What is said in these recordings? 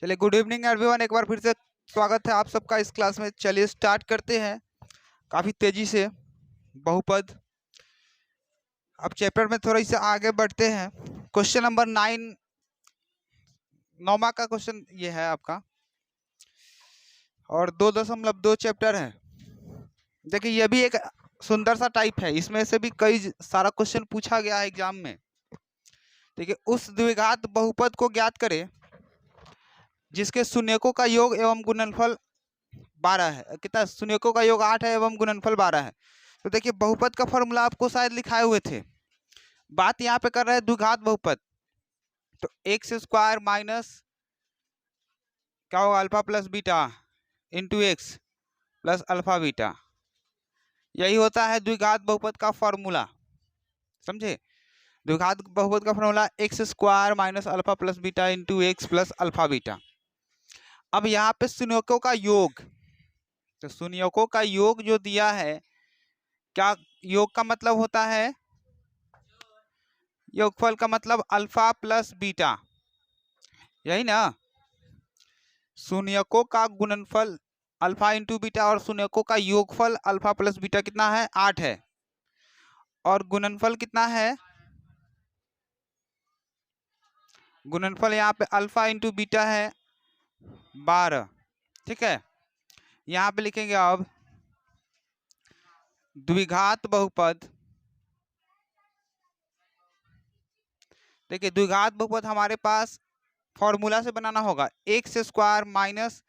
चलिए, good evening everyone. एक बार फिर से स्वागत है आप सबका इस क्लास में। चलिए स्टार्ट करते हैं काफ़ी तेजी से बहुपद। अब चैप्टर में थोड़ा सा आगे बढ़ते हैं। क्वेश्चन नंबर 9, 9वां का क्वेश्चन ये है आपका, और 2.2 चैप्टर है। देखिए, ये भी एक सुंदर सा टाइप है। इसमें से भी कई सारा क्वेश्चन पूछा गया है एग्जाम में। देखिए, उस द्विघात बहुपद को ज्ञात करें जिसके शून्यकों का योग एवं गुणनफल 12 है। कितना? शून्यकों का योग 8 है एवं गुणनफल 12 है। तो देखिए, बहुपद का फॉर्मूला आपको शायद लिखाए हुए थे। बात यहाँ पे कर रहे हैं द्विघात बहुपद। तो एक्स स्क्वायर माइनस क्या होगा, alpha plus beta into x plus alpha beta. यही होता है द्विघात बहुपद का फॉर्मूला। समझे? द्विघात बहुपद का formula x square minus alpha plus beta into x plus alpha beta. अब यहाँ पे शून्यकों का योग, तो शून्यकों का योग जो दिया है, क्या योग का मतलब होता है? योगफल का मतलब अल्फा प्लस बीटा, यही ना। शून्यकों का गुणनफल अल्फा इंटू बीटा और शून्यकों का योगफल अल्फा प्लस बीटा कितना है? 8 है। और गुणनफल कितना है? गुणनफल यहाँ पे अल्फा इंटू बीटा है 12। ठीक है, यहाँ पे लिखेंगे अब द्विघात बहुपद। देखिए, द्विघात बहुपद हमारे पास फॉर्मूला से बनाना होगा x square minus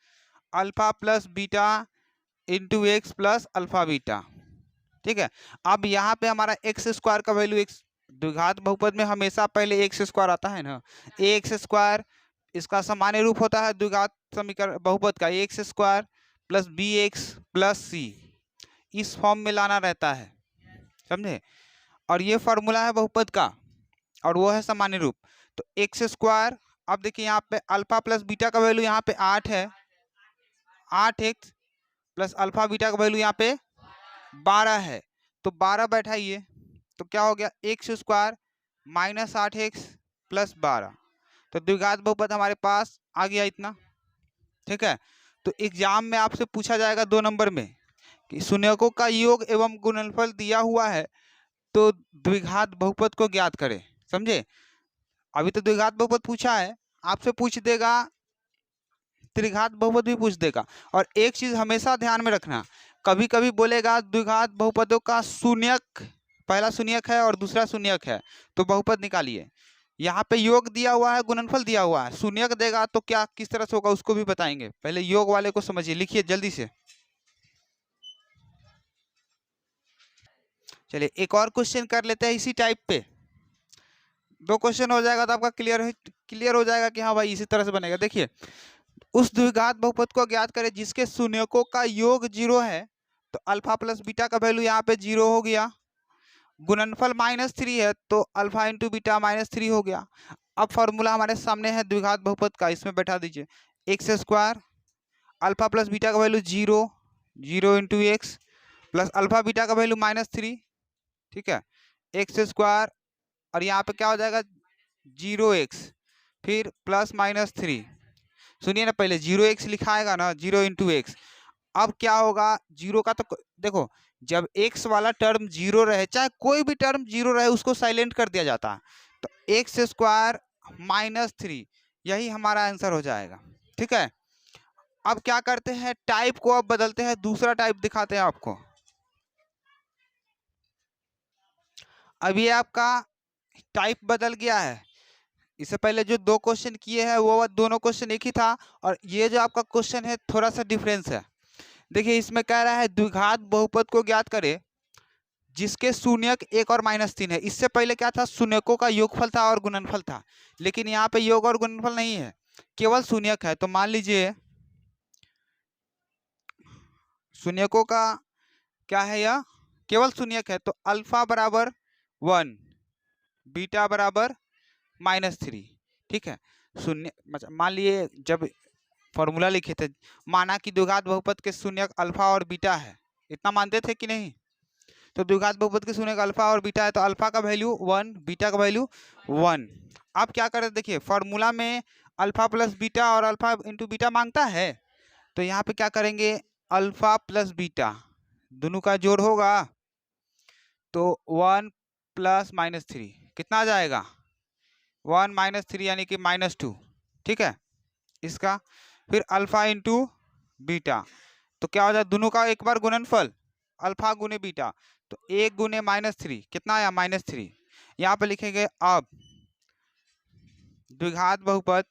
alpha plus beta into x plus alpha beta. ठीक है, अब यहाँ पे हमारा एक्स स्क्वायर का वैल्यू, एक्स द्विघात बहुपद में हमेशा पहले एक्स स्क्वायर आता है ना। एक्स स्क्वायर इसका सामान्य रूप होता है द्विघात समीकरण बहुपद का, x square plus b x plus c, इस फॉर्म में लाना रहता है। समझे? और ये फॉर्मूला है बहुपद का, और वो है सामान्य रूप। तो एक्स स्क्वायर, अब देखिए यहाँ पे अल्फा प्लस बीटा का वैल्यू यहाँ पे 8 है, 8x प्लस अल्फा बीटा का वैल्यू यहाँ पे 12 है। तो 12 बैठाइए, तो क्या हो गया? X square minus 8x plus 12। तो द्विघात बहुपद हमारे पास आ गया इतना। ठीक है, तो एग्जाम में आपसे पूछा जाएगा 2 नंबर में कि शून्यकों का योग एवं गुणनफल दिया हुआ है, तो द्विघात बहुपद को ज्ञात करें। समझे? अभी तो द्विघात बहुपद पूछा है, आपसे पूछ देगा त्रिघात बहुपद भी पूछ देगा। और एक चीज हमेशा ध्यान में रखना, कभी कभी बोलेगा द्विघात बहुपदों का शून्यक, पहला शून्यक है और दूसरा शून्यक है, तो बहुपद निकालिए। यहाँ पे योग दिया हुआ है, गुणनफल दिया हुआ है, शून्यक देगा तो क्या किस तरह से होगा उसको भी बताएंगे। पहले योग वाले को समझिए, लिखिए जल्दी से। चलिए एक और क्वेश्चन कर लेते हैं इसी टाइप पे। 2 क्वेश्चन हो जाएगा तो आपका क्लियर हो जाएगा कि हाँ भाई इसी तरह से बनेगा। देखिए, उस द्विघात बहुपद को ज्ञात करें जिसके शून्यकों का योग 0 है, तो अल्फा प्लस बीटा का वैल्यू यहाँ पे 0 हो गया। गुणनफल -3 है, तो अल्फा इंटू बीटा -3 हो गया। अब फॉर्मूला हमारे सामने है द्विघात बहुपद का, इसमें बैठा दीजिए x square alpha plus beta का value 0, 0 into x plus alpha beta का वैल्यू -3। ठीक है, एक्स स्क्वायर और यहाँ पे क्या हो जाएगा 0x फिर प्लस -3। सुनिए ना, पहले 0x लिखाएगा ना, 0 इंटू एक्स। अब क्या होगा, 0 का तो देखो, जब x वाला टर्म 0 रहे, चाहे कोई भी टर्म 0 रहे, उसको साइलेंट कर दिया जाता है। तो एक्स स्क्वायर -3, यही हमारा आंसर हो जाएगा। ठीक है, अब क्या करते हैं, टाइप को अब बदलते हैं, दूसरा टाइप दिखाते हैं आपको। अब ये आपका टाइप बदल गया है। इससे पहले जो 2 क्वेश्चन किए हैं वो दोनों क्वेश्चन एक ही था, और ये जो आपका क्वेश्चन है थोड़ा सा डिफरेंस है। देखिए, इसमें कह रहा है द्विघात बहुपद को ज्ञात करें जिसके शून्यक 1 और -3 है। इससे पहले क्या था, शून्यकों का योगफल था और गुणनफल था, लेकिन यहाँ पे योग और गुणनफल नहीं है, केवल शून्यक है। तो मान लीजिए शून्यकों का क्या है, यह केवल शून्यक है, तो अल्फा बराबर 1, बीटा बराबर -3। ठीक है, शून्य मान लिए जब फॉर्मूला लिखे थे, माना कि द्विघात बहुपद के शून्यक अल्फा और बीटा है, इतना मानते थे कि नहीं? तो द्विघात बहुपद के शून्यक अल्फा और बीटा है, तो अल्फा का वैल्यू 1, बीटा का वैल्यू 1। अब क्या करें, देखिए फॉर्मूला में अल्फा प्लस बीटा और अल्फा इंटू बीटा मांगता है, तो यहाँ पे क्या करेंगे, अल्फा प्लस बीटा दोनों का जोड़ होगा, तो 1 प्लस -3 कितना आ जाएगा, 1 - 3 यानी कि -2, ठीक है इसका। फिर अल्फा इंटू बीटा, तो क्या हो जाए, दोनों का एक बार गुणनफल, अल्फा गुने बीटा, तो 1 गुने -3 कितना आया, -3। यहाँ पे लिखेंगे अब द्विघात बहुपद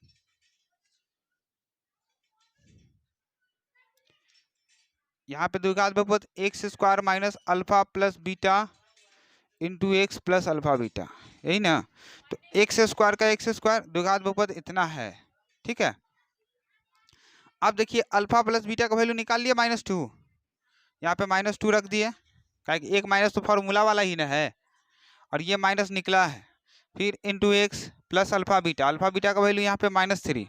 यहाँ पे द्विघात बहुपद x square minus alpha plus beta into x plus alpha beta, यही ना। तो एक्स स्क्वायर का एक्स स्क्वायर, द्विघात बहुपद इतना है, ठीक है। अब देखिए अल्फा प्लस बीटा का वैल्यू निकाल लिया -2, यहाँ पे -2 रख दिए, क्योंकि एक माइनस तो फॉर्मूला वाला ही ना है, और ये माइनस निकला है। फिर into x plus alpha beta का वैल्यू यहाँ पे -3,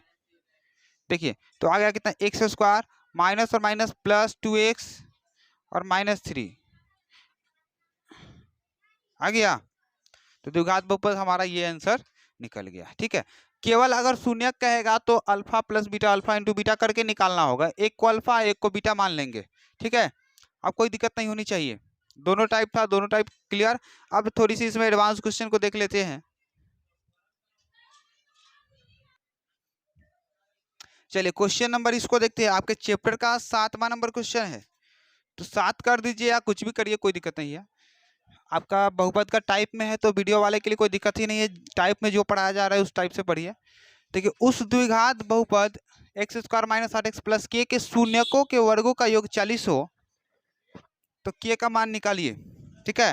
देखिए तो आ गया कितना, एक्स स्क्वायर माइनस और माइनस प्लस 2x और -3 आ गया। तो द्विघात बहुपद हमारा ये आंसर निकल गया, ठीक है। केवल अगर शून्यक कहेगा तो alpha plus beta alpha into beta करके निकालना होगा, एक को अल्फा एक को बीटा मान लेंगे, ठीक है। अब कोई दिक्कत नहीं होनी चाहिए, दोनों टाइप था, दोनों टाइप क्लियर। अब थोड़ी सी इसमें एडवांस क्वेश्चन को देख लेते हैं। चलिए क्वेश्चन नंबर इसको देखते हैं, आपके चैप्टर का 7वां नंबर क्वेश्चन है, तो 7 कर दीजिए या कुछ भी करिए, कोई दिक्कत नहीं है। आपका बहुपद का टाइप में है तो वीडियो वाले के लिए कोई दिक्कत ही नहीं है, टाइप में जो पढ़ाया जा रहा है उस टाइप से पढ़िए। देखिए उस द्विघात बहुपद x square minus 8x plus के शून्यकों के वर्गों का योग 40 हो, तो के का मान निकालिए, ठीक है।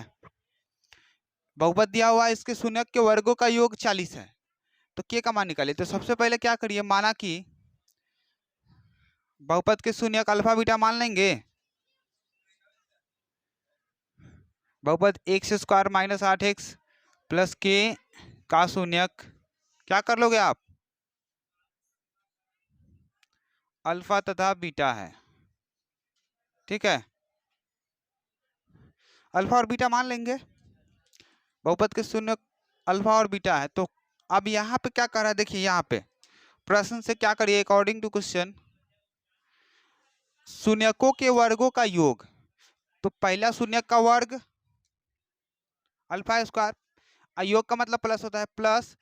बहुपद दिया हुआ है, इसके शून्यक के वर्गों का योग 40 है, तो के का मान निकालिए। तो सबसे पहले क्या करिए, माना कि बहुपद के शून्यक अल्फा बीटा मान लेंगे, बहुपद x square minus 8x plus के का शून्यक क्या कर लोगे आप, अल्फा तथा बीटा है, ठीक है। अल्फा और बीटा मान लेंगे, बहुपद के शून्य अल्फा और बीटा है। तो अब यहाँ पे क्या कर रहा है, देखिए यहाँ पे प्रश्न से क्या करिए, अकॉर्डिंग टू क्वेश्चन शून्यकों के वर्गों का योग, तो पहला शून्यक का वर्ग अल्फा स्क्वायर, योग का मतलब प्लस होता है, प्लस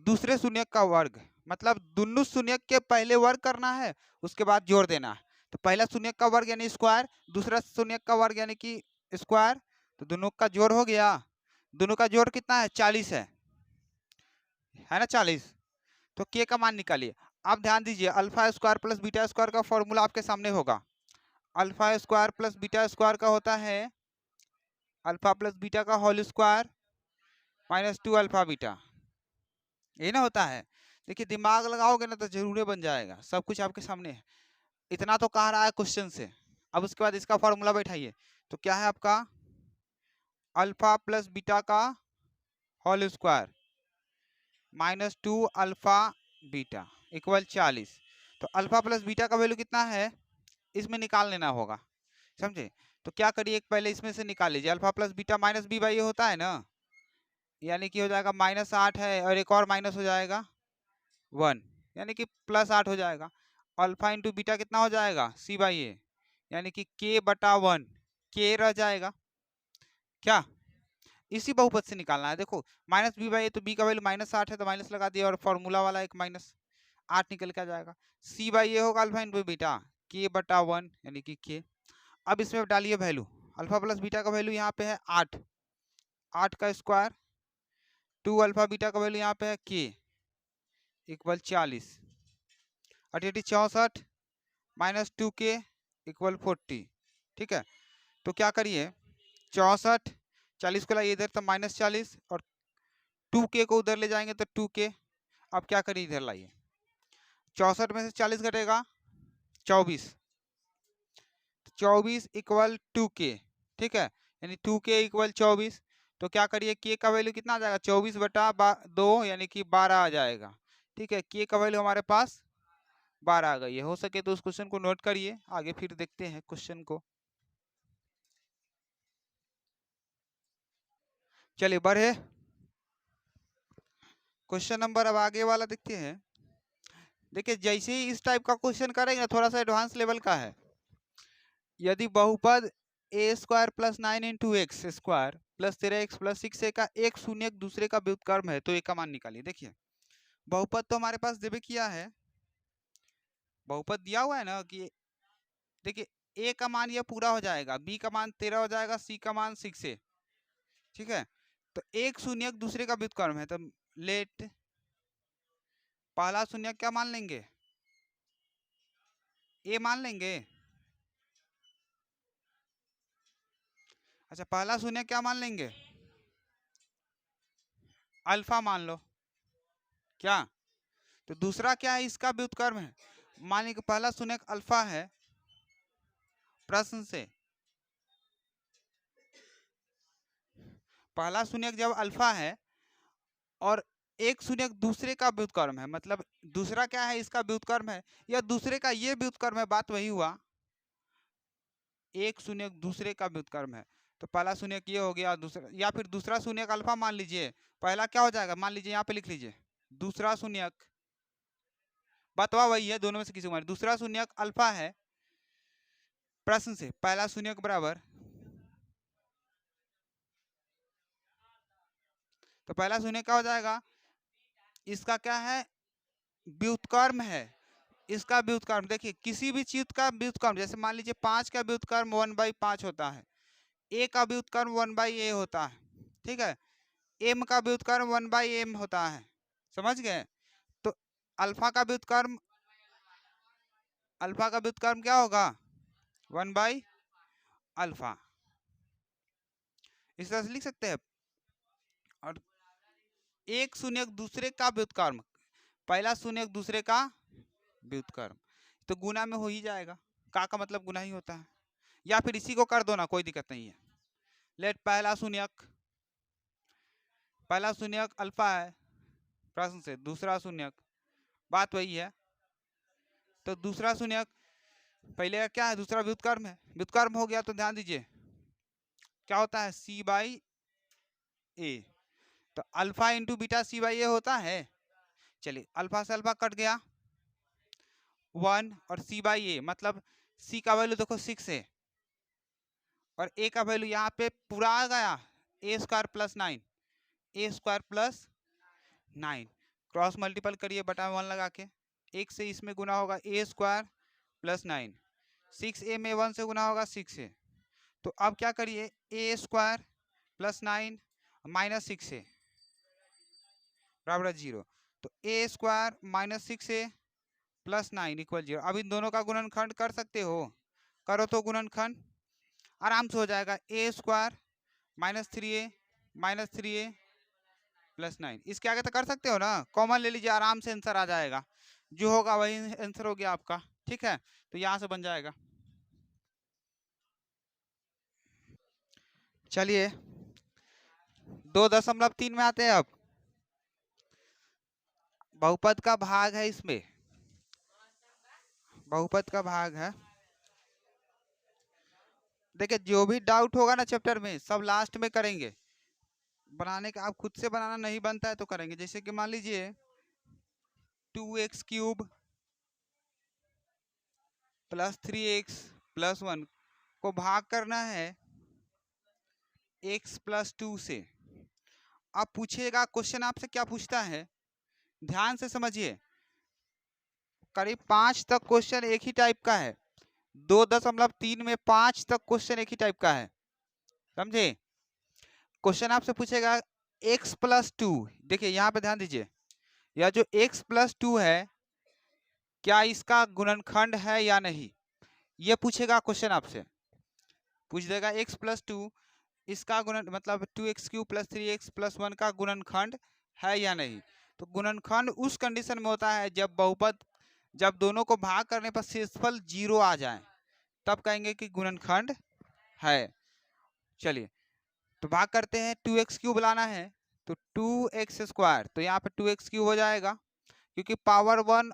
दूसरे शून्यक का वर्ग, मतलब दोनों शून्यक के पहले वर्ग करना है, उसके बाद जोड़ देना है। तो पहला शून्यक का वर्ग यानी स्क्वायर, दूसरा शून्यक का वर्ग यानी कि स्क्वायर, तो दोनों का जोड़ हो गया, दोनों का जोड़ कितना है, 40 है ना, 40। तो के का मान निकालिए। आप ध्यान दीजिए, alpha square plus beta square का फॉर्मूला आपके सामने होगा, alpha square plus beta square का होता है अल्फा प्लस बीटा का होल स्क्वायर -2 अल्फा बीटा, ये ना होता है। देखिए दिमाग लगाओगे ना तो जरूर बन जाएगा, सब कुछ आपके सामने है, इतना तो कह रहा है क्वेश्चन से। अब उसके बाद इसका फॉर्मूला बैठाइए, तो क्या है आपका, अल्फा प्लस बीटा का whole square -2 alpha beta equal 40। तो अल्फा प्लस बीटा का वैल्यू कितना है, इसमें निकाल लेना होगा, समझे। तो क्या करिए, एक पहले इसमें से निकाल लीजिए, alpha plus beta minus b by a होता है ना, यानी कि हो जाएगा -8 है और एक और माइनस हो जाएगा 1, यानी कि +8 हो जाएगा। अल्फा इंटू बीटा कितना हो जाएगा, सी बाई ए, यानी कि k/1, के रह जाएगा क्या, इसी बहुपद से निकालना है। देखो -b/a, तो b का वैल्यू -8 है तो माइनस लगा दिया, और फॉर्मूला वाला एक -8 निकल के आ जाएगा। c/a होगा अल्फा इंटू बीटा k/1 यानी कि k। अब इसमें डालिए वैल्यू, अल्फा प्लस बीटा का वैल्यू यहाँ पे है 8, 8 का स्क्वायर 2 अल्फा बीटा का वैल्यू यहाँ पे है k इक्वल 40, 8 64 -2k इक्वल 40, ठीक है। तो क्या करिए, 64 40 को लाइए इधर तो -40, और 2k को उधर ले जाएंगे तो 2k। अब क्या करिए, इधर लाइए, 64 में से 40 घटेगा 24, 24 इक्वल 2k, ठीक है, यानी 2k इक्वल 24। तो क्या करिए, k का वैल्यू कितना आ जाएगा, 24/2 यानी कि 12 आ जाएगा, ठीक है। k का वैल्यू हमारे पास 12 आ गई है। हो सके तो उस क्वेश्चन को नोट करिए, आगे फिर देखते हैं क्वेश्चन को। चलिए बढ़े, क्वेश्चन नंबर अब आगे वाला देखते हैं। देखिए जैसे ही इस टाइप का क्वेश्चन करेंगे ना, थोड़ा सा एडवांस लेवल का है। यदि बहुपद a square plus 9 into x square plus 13x plus 6a का एक शून्य दूसरे का व्युत्क्रम है तो ए का मान निकालिए। देखिए बहुपद तो हमारे पास जब किया है, बहुपद दिया हुआ है ना कि देखिए ए का मान ये पूरा हो जाएगा, बी का मान 13 हो जाएगा, सी का मान 6a, ठीक है। तो एक शून्य दूसरे का व्युत्क्रम है, तो लेट पहला शून्य क्या मान लेंगे, ए मान लेंगे। अच्छा पहला शून्य क्या मान लेंगे, अल्फा मान लो क्या। तो दूसरा क्या है, इसका व्युत्क्रम है। मान लीजिए पहला शून्य अल्फा है, प्रश्न से पहला शून्य जब अल्फा है और एक शून्य दूसरे का व्युत्क्रम है, मतलब दूसरा क्या है, इसका व्युत्क्रम है या दूसरे का ये व्युत्क्रम है, बात वही हुआ, एक शून्य दूसरे का व्युत्क्रम है। तो पहला शून्य ये हो गया, दूसरा या फिर दूसरा शून्य अल्फा मान लीजिए, पहला क्या हो जाएगा, मान लीजिए यहाँ पे लिख लीजिए दूसरा शून्य, बतवा वही है, दोनों में से किसी को, दूसरा शून्य अल्फा है प्रश्न से, पहला शून्य बराबर, तो पहला शून्य क्या हो जाएगा, इसका क्या है, व्युत्क्रम है, इसका व्युत्क्रम। देखिए किसी भी चीज का व्युत्क्रम, जैसे मान लीजिए 5 का व्युत्क्रम 1/5 होता है, ए का व्युत्क्रम 1/a होता है, ठीक है, एम का व्युत्क्रम 1/m होता है, समझ गए। तो अल्फा का व्युत्क्रम, अल्फा का व्युत्क्रम क्या होगा, 1/अल्फा, इस तरह से लिख सकते हैं। और एक शून्य दूसरे का व्युत्क्रम, पहला शून्य दूसरे का व्युत्क्रम, तो गुना में हो ही जाएगा, का मतलब गुना ही होता है, या फिर इसी को कर दो ना, कोई दिक्कत नहीं है। लेट पहला शून्यक अल्फा है प्रश्न से, दूसरा शून्यक बात वही है, तो दूसरा शून्यक पहले का क्या है, दूसरा व्युत्क्रम है, व्युत्क्रम हो गया तो ध्यान दीजिए क्या होता है, c/a, तो अल्फा इंटू बीटा c/a होता है। चलिए अल्फा से अल्फा कट गया 1 और c/a, मतलब c का वैल्यू देखो 6 है और a का वैल्यू यहाँ पे पूरा आ गया, a square plus 9, a square plus 9, cross multiple करिए बटा 1 लगा के, एक से इसमें गुना होगा a स्क्वायर प्लस 9, 6a में 1 से गुना होगा 6a, तो अब क्या करिए, a square plus 9 minus 6a बराबर 0, तो a square minus 6a plus 9 equal 0। अब इन दोनों का गुणनखंड कर सकते हो, करो तो गुणनखंड आराम से हो जाएगा, a square minus 3a plus 9, इसके आगे तो कर सकते हो ना, कॉमन ले लीजिए, आराम से आंसर आ जाएगा, जो होगा वही आंसर हो गया आपका, ठीक है। तो यहाँ से बन जाएगा। चलिए 2.3 में आते हैं, अब बहुपद का भाग है, इसमें बहुपद का भाग है। देखिए जो भी डाउट होगा ना चैप्टर में, सब लास्ट में करेंगे, बनाने का आप खुद से बनाना नहीं बनता है तो करेंगे। जैसे कि मान लीजिए 2x³ प्लस 3x प्लस 1 को भाग करना है x प्लस 2 से। अब पूछेगा क्वेश्चन आपसे क्या पूछता है, ध्यान से समझिए, करीब 5 तक क्वेश्चन एक ही टाइप का है, 2.3 में 5 तक क्वेश्चन एक ही टाइप का है, समझे। क्वेश्चन आपसे पूछेगा x प्लस 2, देखिए यहाँ पे ध्यान दीजिए, यह जो x प्लस 2 है क्या इसका गुणनखंड है या नहीं, ये पूछेगा क्वेश्चन आपसे, पूछ देगा x प्लस 2 इसका गुणन मतलब 2x³ प्लस 3x प्लस 1 का गुणनखंड है या नहीं। तो गुणनखंड उस कंडीशन में होता है जब बहुपद, जब दोनों को भाग करने पर शेषफल 0 आ जाए, तब कहेंगे कि गुणनखंड है। चलिए तो भाग करते हैं, 2x³ लाना है तो 2x², तो यहाँ पे 2x³ हो जाएगा, क्योंकि पावर 1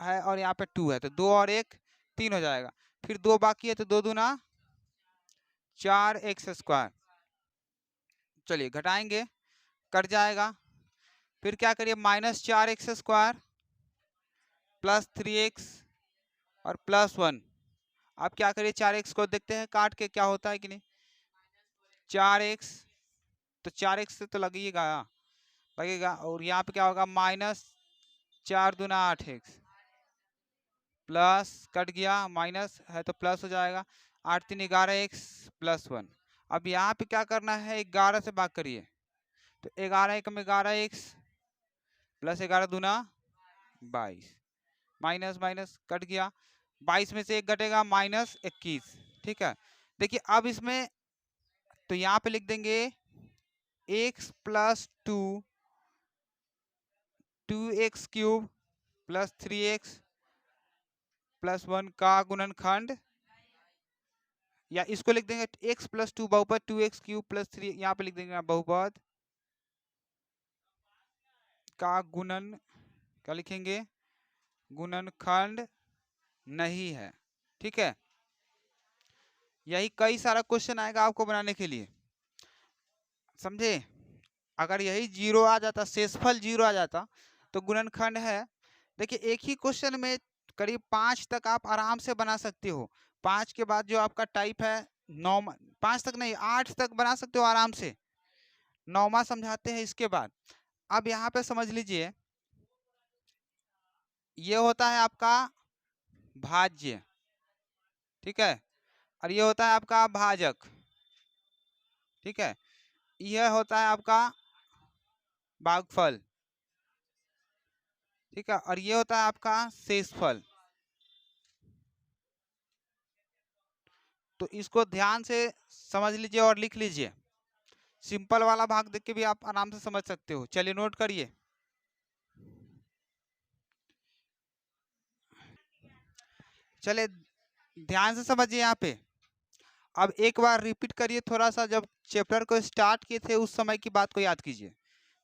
है और यहाँ पे 2 है, तो 2 और 1 3 हो जाएगा, फिर 2 बाकी है, तो 2 दूना 4x²। चलिए घटाएंगे, कट जाएगा, फिर क्या करिए, -4x² +3x और +1। अब क्या करिए, 4x को देखते हैं काट के क्या होता है कि नहीं। 4x, तो 4x से तो लगेगा और यहाँ पे क्या होगा, -4×8x प्लस कट गया, माइनस है तो प्लस हो जाएगा, 8×3 = 11x +1। अब यहाँ पे क्या करना है, 11 से भाग करिए, तो 11×1 = 11x plus 11×2 = 22, minus minus cut गया, 22 में से 1 घटेगा -21। ठीक है, देखिए अब इसमें तो यहाँ पे लिख देंगे x + 2x³ + 3x + 1 का गुणनखंड, या इसको लिख देंगे x + 2 बहुपद 2x³ + 3, यहाँ पे लिख देंगे बहुपद का गुणन, क्या लिखेंगे, गुणनखंड नहीं है। ठीक है, यही कई सारा क्वेश्चन आएगा आपको बनाने के लिए, समझे। अगर यही 0 आ जाता, शेषफल 0 आ जाता तो गुणनखंड है। देखिए एक ही क्वेश्चन में करीब 5 तक आप आराम से बना सकते हो। 5 के बाद जो आपका टाइप है 9, 5 तक नहीं 8 तक बना सकते हो आराम से। 9वां समझाते हैं इसके बाद। अब यहाँ पे समझ लीजिए, ये होता है आपका भाज्य, ठीक है, और ये होता है आपका भाजक, ठीक है, यह होता है आपका भागफल, ठीक है, और ये होता है आपका शेषफल। तो इसको ध्यान से समझ लीजिए और लिख लीजिए। सिंपल वाला भाग देख के भी आप आराम से समझ सकते हो। चलिए नोट करिए। चलिए ध्यान से समझिए यहाँ पे। अब एक बार रिपीट करिए थोड़ा सा, जब चैप्टर को स्टार्ट किए थे उस समय की बात को याद कीजिए।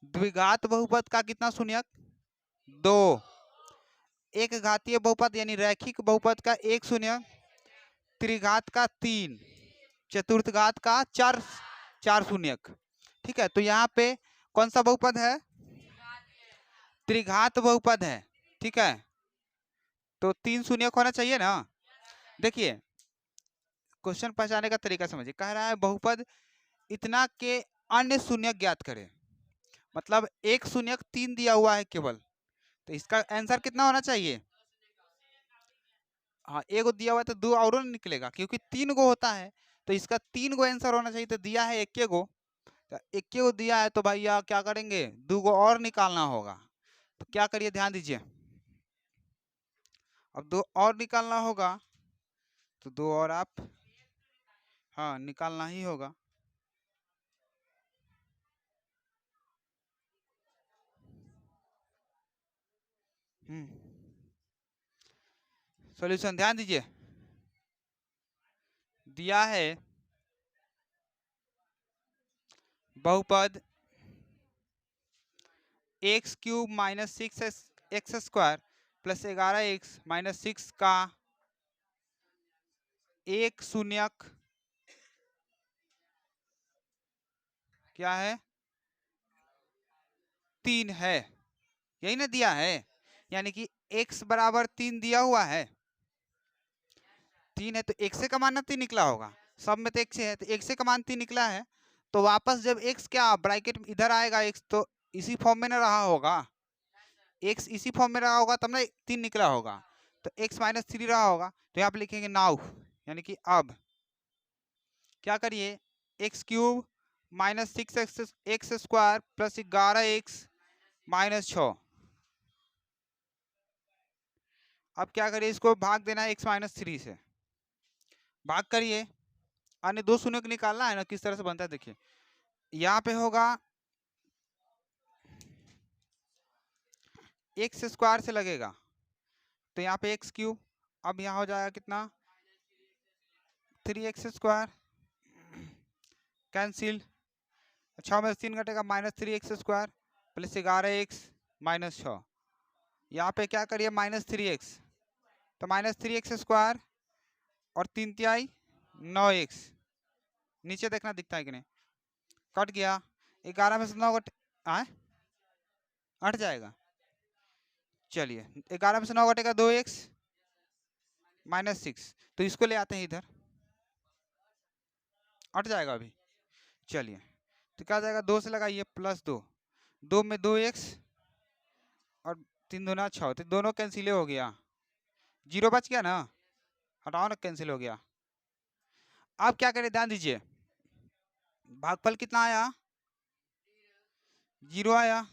द्विघात बहुपद का कितना शून्यक, 2। एक घातीय बहुपद यानी रैखिक बहुपद का 1 शून्यक, त्रिघात का 3, चतुर्थ घात का 4 शून्यक। ठीक है, तो यहाँ पे कौन सा बहुपद है, त्रिघात बहुपद है। ठीक है, तो 3 शून्यक होना चाहिए ना। देखिए क्वेश्चन पहचाने का तरीका समझिए, कह रहा है बहुपद इतना के अन्य शून्यक ज्ञात करें, मतलब एक शून्यक 3 दिया हुआ है केवल, तो इसका आंसर कितना होना चाहिए। हाँ, एक दिया हुआ है तो 2 और निकलेगा, क्योंकि 3 गो होता है, तो इसका 3 गो आंसर होना चाहिए। तो दिया है 1 गो, तो 1 गो दिया है, तो भैया क्या करेंगे, 2 गो और निकालना होगा। तो क्या करिए, ध्यान दीजिए, अब 2 और निकालना होगा, तो 2 और आप, हाँ, निकालना ही होगा। सॉल्यूशन ध्यान दीजिए, दिया है बहुपद x³ - 6x² + 11x - 6 का एक शून्यक क्या है, 3 है। यही ना दिया है, यानी कि x = 3 दिया हुआ है, 3 है तो x से का मान 3 निकला होगा, सब में तो x है, तो x से का मान 3 निकला है। तो वापस जब x क्या ब्रैकेट में इधर आएगा, x तो इसी फॉर्म में ना रहा होगा, x इसी फॉर्म में रहा होगा, तब ना 3 निकला होगा, तो x - 3 रहा होगा। तो यहाँ पे लिखेंगे नाउ, यानी कि अब क्या करिए, x³ - 6x² + 11x - 6। अब क्या करिए, इसको भाग देना है x - 3 से, भाग करिए, अन्य 2 शून्य को निकालना है ना, किस तरह से बनता है देखिए। यहाँ पे होगा x² से लगेगा, तो यहाँ पे x³, अब यहाँ हो जाएगा कितना, 3x², कैंसिल, 6 में से 3 घटेगा, -3x² + 11x - 6। यहाँ पे क्या करिए, -3x, तो -3x² और 3 तिहाई 9x, नीचे देखना दिखता है कि नहीं, कट गया, 11 में से 9 घट हट जाएगा, चलिए 11 में से 9 घटेगा 2x -6, तो इसको ले आते हैं इधर, हट जाएगा अभी। चलिए तो क्या जाएगा, 2 से लगाइए +2, 2 में 2x और 3 दूना 6, तो दोनों कैंसिल हो गया, 0 बच गया ना, हटाओ ना, कैंसिल हो गया। अब क्या करें, ध्यान दीजिए, भागफल कितना आया, 0 आया।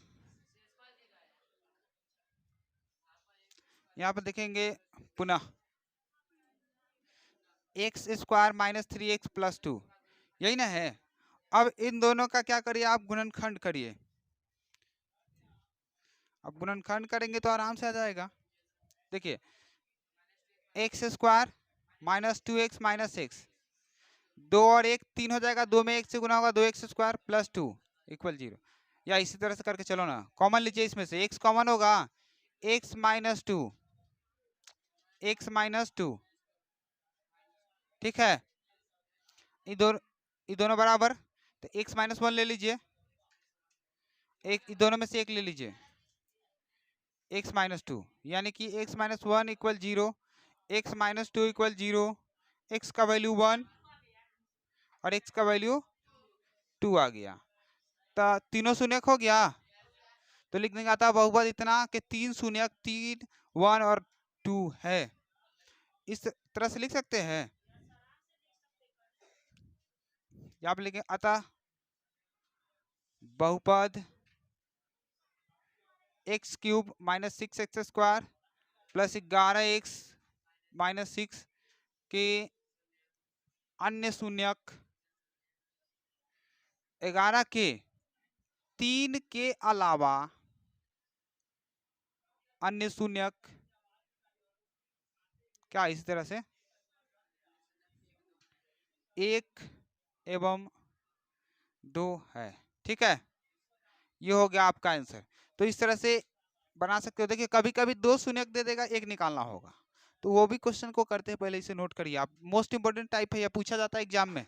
यहाँ पर देखेंगे पुनः x² -3x + 2, यही ना है। अब इन दोनों का क्या करिए, आप गुणनखंड करिए। अब गुणनखंड करेंगे तो आराम से आ जाएगा। देखिए x² -2x -x, 2 और 1 3 हो जाएगा, 2 में 1 से गुना होगा, 2x² + 2 = 0। या इसी तरह से करके चलो ना, कॉमन लीजिए, इसमें से x कॉमन होगा, x -2 ठीक है, ये दोनों बराबर, तो x -1 ले लीजिए, एक दोनों में से एक ले लीजिए, x -2, यानी कि x -1 = 0, x -2 = 0, x का वैल्यू 1 और x का वैल्यू 2 आ गया, तो तीनों शून्यक हो गया। तो लिख देंगे आता बहुपद इतना कि 3 शून्यक 3 1 और 2 है, इस तरह से लिख सकते हैं। यहाँ पे लिखें अतः बहुपद x³ -6x² + 11x -6 के अन्य शून्यक 11 के 3 के अलावा अन्य शून्यक क्या, इसी तरह से 1 एवं 2 है। ठीक है, ये हो गया आपका आंसर। तो इस तरह से बना सकते हो। देखिए कभी कभी 2 शून्यक दे देगा, 1 निकालना होगा, तो वो भी क्वेश्चन को करते हैं, पहले इसे नोट करिए आप, मोस्ट इंपोर्टेंट टाइप है, यह पूछा जाता है एग्जाम में।